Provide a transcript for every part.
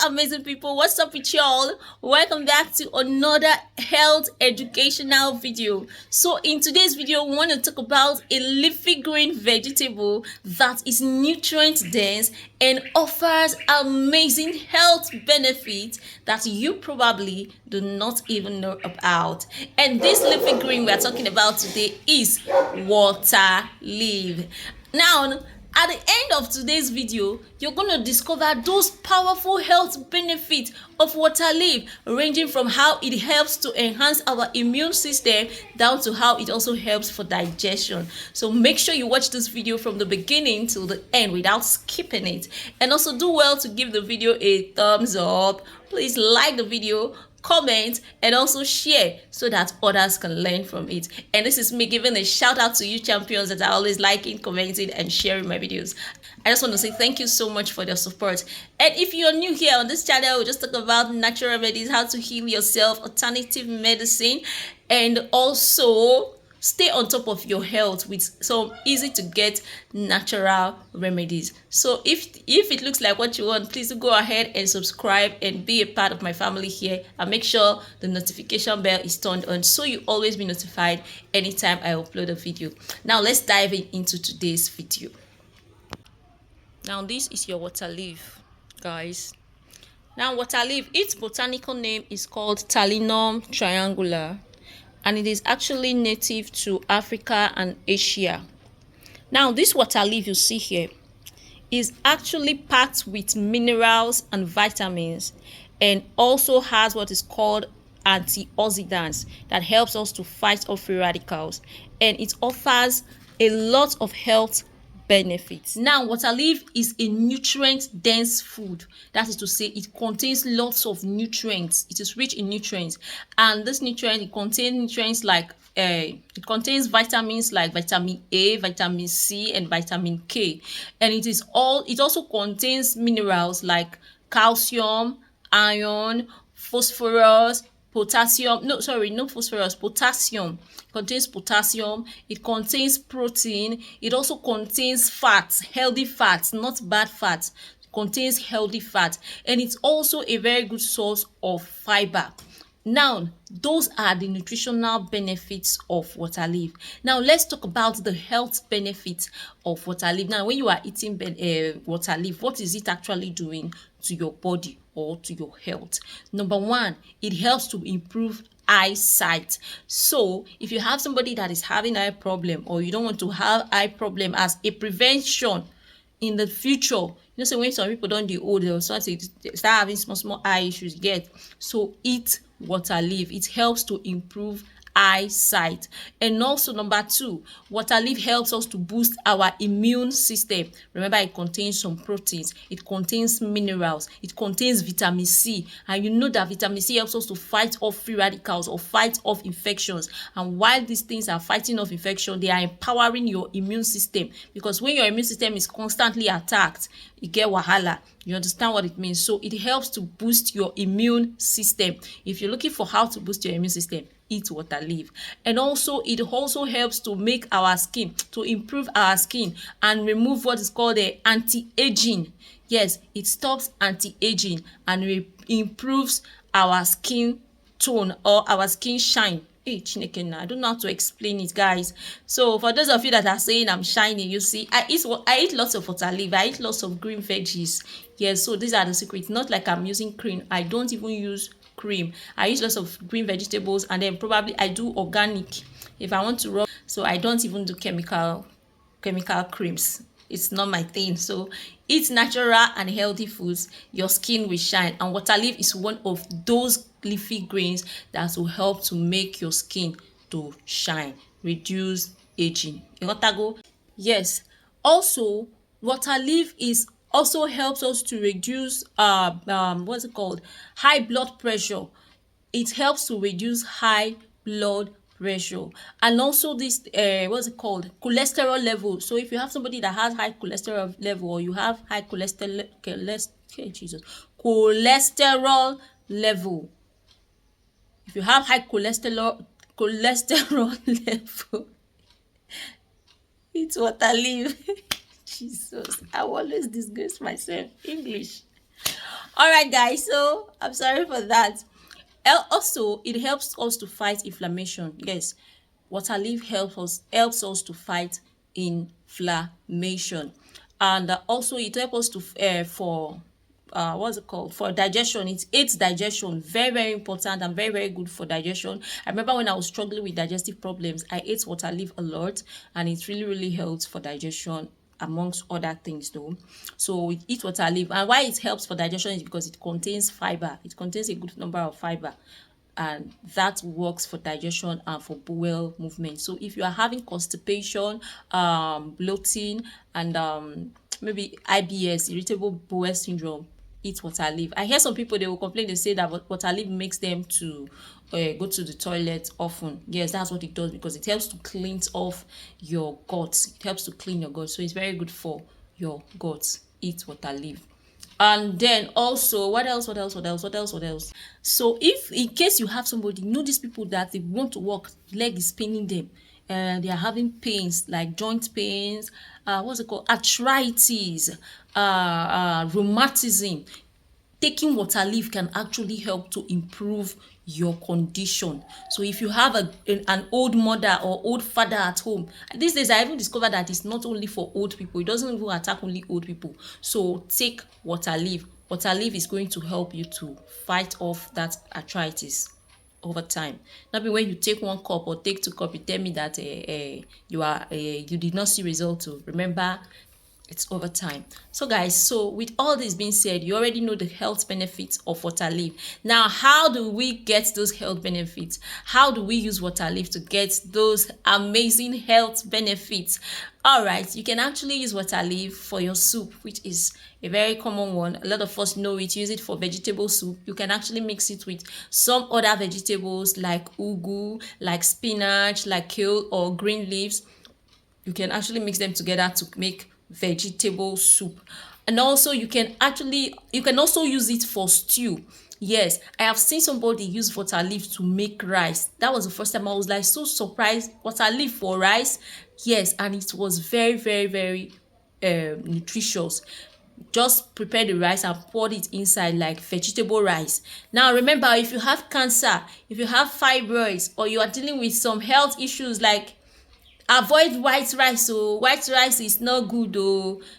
amazing people, what's up with y'all? Welcome back to another health educational video. So in today's video, we want to talk about a leafy green vegetable that is nutrient dense and offers amazing health benefits that you probably do not even know about. And this leafy green we are talking about today is water leaf. Now, at the end of today's video, you're going to discover those powerful health benefits of water leaf, ranging from how it helps to enhance our immune system down to how it also helps for digestion. So make sure you watch this video from the beginning till the end without skipping it. And also do well to give the video a thumbs up. Please like the video, comment, and also share so that others can learn from it. And this is me giving a shout out to you champions that are always liking, commenting, and sharing my videos. I just want to say thank you so much for your support. And if you're new here on this channel, we just talk about natural remedies, how to heal yourself, alternative medicine, and also stay on top of your health with some easy to get natural remedies. So if it looks like what you want, please go ahead and subscribe and be a part of my family here, and make sure the notification bell is turned on so you always be notified anytime I upload a video. Now let's dive into today's video. Now this is your water leaf, guys. Now water leaf, its botanical name is called Talinum triangula, and it is actually native to Africa and Asia. Now this water leaf you see here is actually packed with minerals and vitamins, and also has what is called antioxidants that helps us to fight off free radicals, and it offers a lot of health benefits. Now water leaf is a nutrient dense food. That is to say, it contains lots of nutrients. It is rich in nutrients, and this nutrient, it contains nutrients like it contains vitamins like vitamin A, vitamin C, and vitamin K, and it also contains minerals like calcium, iron, phosphorus, potassium. No, sorry, no phosphorus, potassium. It contains potassium, it contains protein, it also contains fats, healthy fats, not bad fats. It contains healthy fat, and it's also a very good source of fiber. Now, those are the nutritional benefits of water leaf. Now, let's talk about the health benefits of water leaf. Now, when you are eating water leaf, what is it actually doing to your body or to your health? Number one, it helps to improve eyesight. So if you have somebody that is having eye problem, or you don't want to have eye problem as a prevention in the future, you know, so when some people don't do old, they'll start having small eye issues. So eat water leaf. It helps to improve eyesight. And also number two, water leaf helps us to boost our immune system. Remember, it contains some proteins, it contains minerals, it contains vitamin C, and you know that vitamin C helps us to fight off free radicals or fight off infections. And while these things are fighting off infection, they are empowering your immune system, because when your immune system is constantly attacked, you get wahala. You understand what it means? So it helps to boost your immune system. If you're looking for how to boost your immune system, eat water leaf. And also it also helps to make our skin, to improve our skin and remove what is called the anti-aging. Yes, it stops anti-aging and improves our skin tone or our skin shine. Hey, I don't know how to explain it, guys. So for those of you that are saying I'm shiny, you see, I eat lots of water leaf, I eat lots of green veggies. Yes, so these are the secrets. Not like I'm using cream. I don't even use cream. I use lots of green vegetables, and then probably I do organic if I want to rub. So I don't even do chemical creams. It's not my thing. So eat natural and healthy foods, your skin will shine. And water leaf is one of those leafy greens that will help to make your skin to shine, reduce aging. You got to go? Yes. Also, water leaf also helps us to reduce what's it called, high blood pressure. It helps to reduce high blood pressure, and also this what's it called, cholesterol level. So if you have somebody that has high cholesterol level, or you have high cholesterol level, if you have high cholesterol level, it's water leaf. Jesus, I always disgrace myself. English. All right, guys. So I'm sorry for that. Also, it helps us to fight inflammation. Yes, water leaf helps us to fight inflammation, and also it helps us to for what's it called, for digestion. It aids digestion, very very important and very very good for digestion. I remember when I was struggling with digestive problems, I ate water leaf a lot, and it really really helps for digestion amongst other things though. So we eat water leaf, and why it helps for digestion is because it contains fiber. It contains a good number of fiber, and that works for digestion and for bowel movement. So if you are having constipation, bloating, and maybe IBS, irritable bowel syndrome, eat water leaf. I hear some people, they will complain, they say that water leaf makes them to go to the toilet often. Yes, that's what it does, because it helps to cleanse off your guts. It helps to clean your guts, so it's very good for your guts. Eat water leaf. And then also, what else? So if in case you have somebody, these people that they want to walk, leg is paining them, and they are having pains like joint pains, what's it called, arthritis, rheumatism, taking water leaf can actually help to improve your condition. So if you have an old mother or old father at home, these days I even discovered that it's not only for old people, it doesn't even attack only old people. So take water leaf. Water leaf is going to help you to fight off that arthritis over time. Not be when you take 1 cup or take 2 cup, you tell me that you did not see result. To remember, it's over time. So guys, so with all this being said, you already know the health benefits of water leaf. Now, how do we get those health benefits? How do we use water leaf to get those amazing health benefits? All right, you can actually use water leaf for your soup, which is a very common one. A lot of us know it. Use it for vegetable soup. You can actually mix it with some other vegetables like ugu, like spinach, like kale or green leaves. You can actually mix them together to make vegetable soup. And also you can also use it for stew. Yes, I have seen somebody use water leaf to make rice. That was the first time I was like so surprised. Water leaf for rice? Yes, and it was very very very nutritious. Just prepare the rice and pour it inside like vegetable rice. Now remember, if you have cancer, if you have fibroids, or you are dealing with some health issues, like, avoid white rice. White rice is not good.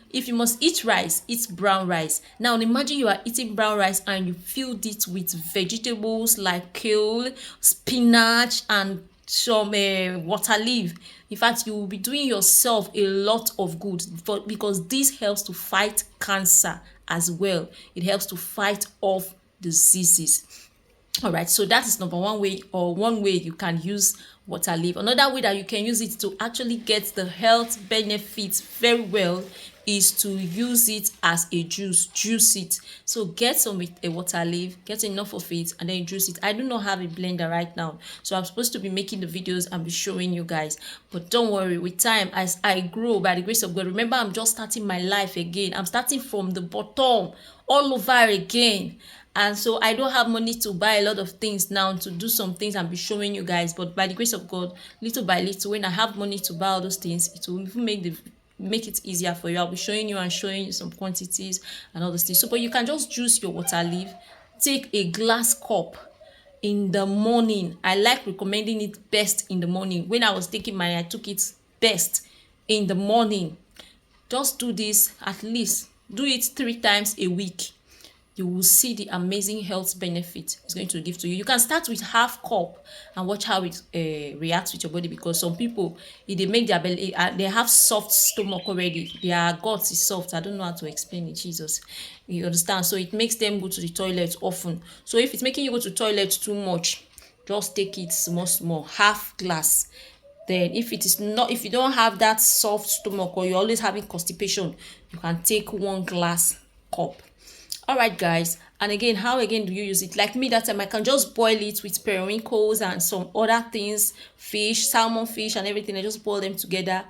If you must eat rice, eat brown rice. Now imagine you are eating brown rice and you filled it with vegetables like kale, spinach, and some water leaf. In fact, you will be doing yourself a lot of good, because this helps to fight cancer as well. It helps to fight off diseases. All right, so that is number one way, or one way you can use water leaf. Another way that you can use it to actually get the health benefits very well is to use it as a juice it. So get some with a water leaf, get enough of it, and then juice it. I do not have a blender right now, so I'm supposed to be making the videos and be showing you guys, but don't worry, with time, as I grow, by the grace of God. Remember, I'm just starting my life again. I'm starting from the bottom all over again, and so I don't have money to buy a lot of things now to do some things and be showing you guys. But by the grace of God, little by little, when I have money to buy all those things, it will even make it easier for you. I'll be showing you and showing you some quantities and all those things. So, but you can just juice your water leaf. Take a glass cup in the morning. I like recommending it best in the morning. When I was taking mine, I took it best in the morning. Just do this, at least do it 3 times a week. You will see the amazing health benefit it's going to give to you. You can start with half cup and watch how it reacts with your body, because some people, if they make their belly, they have soft stomach already. Their guts is soft. I don't know how to explain it, Jesus. You understand? So it makes them go to the toilet often. So if it's making you go to the toilet too much, just take it small, half glass. Then if you don't have that soft stomach, or you're always having constipation, you can take 1 glass cup. All right guys, and again, how again do you use it? Like me, that time I can just boil it with periwinkles and some other things, fish, salmon fish and everything. I just boil them together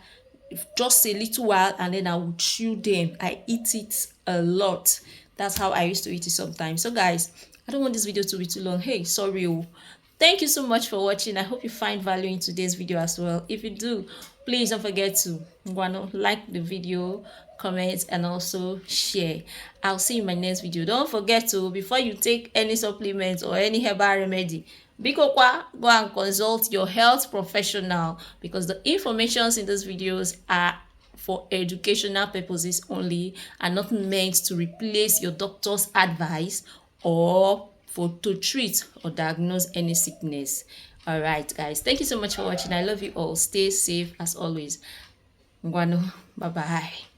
just a little while, and then I will chew them. I eat it a lot. That's how I used to eat it sometimes. So guys, I don't want this video to be too long. Hey, sorry. Thank you so much for watching. I hope you find value in today's video as well. If you do, please don't forget to like the video, comment, and also share. I'll see you in my next video. Don't forget to, before you take any supplements or any herbal remedy, Bikokwa, go and consult your health professional, because the informations in these videos are for educational purposes only and not meant to replace your doctor's advice or for to treat or diagnose any sickness. All right, guys, thank you so much for watching. I love you all. Stay safe as always. Ngwano, bye bye.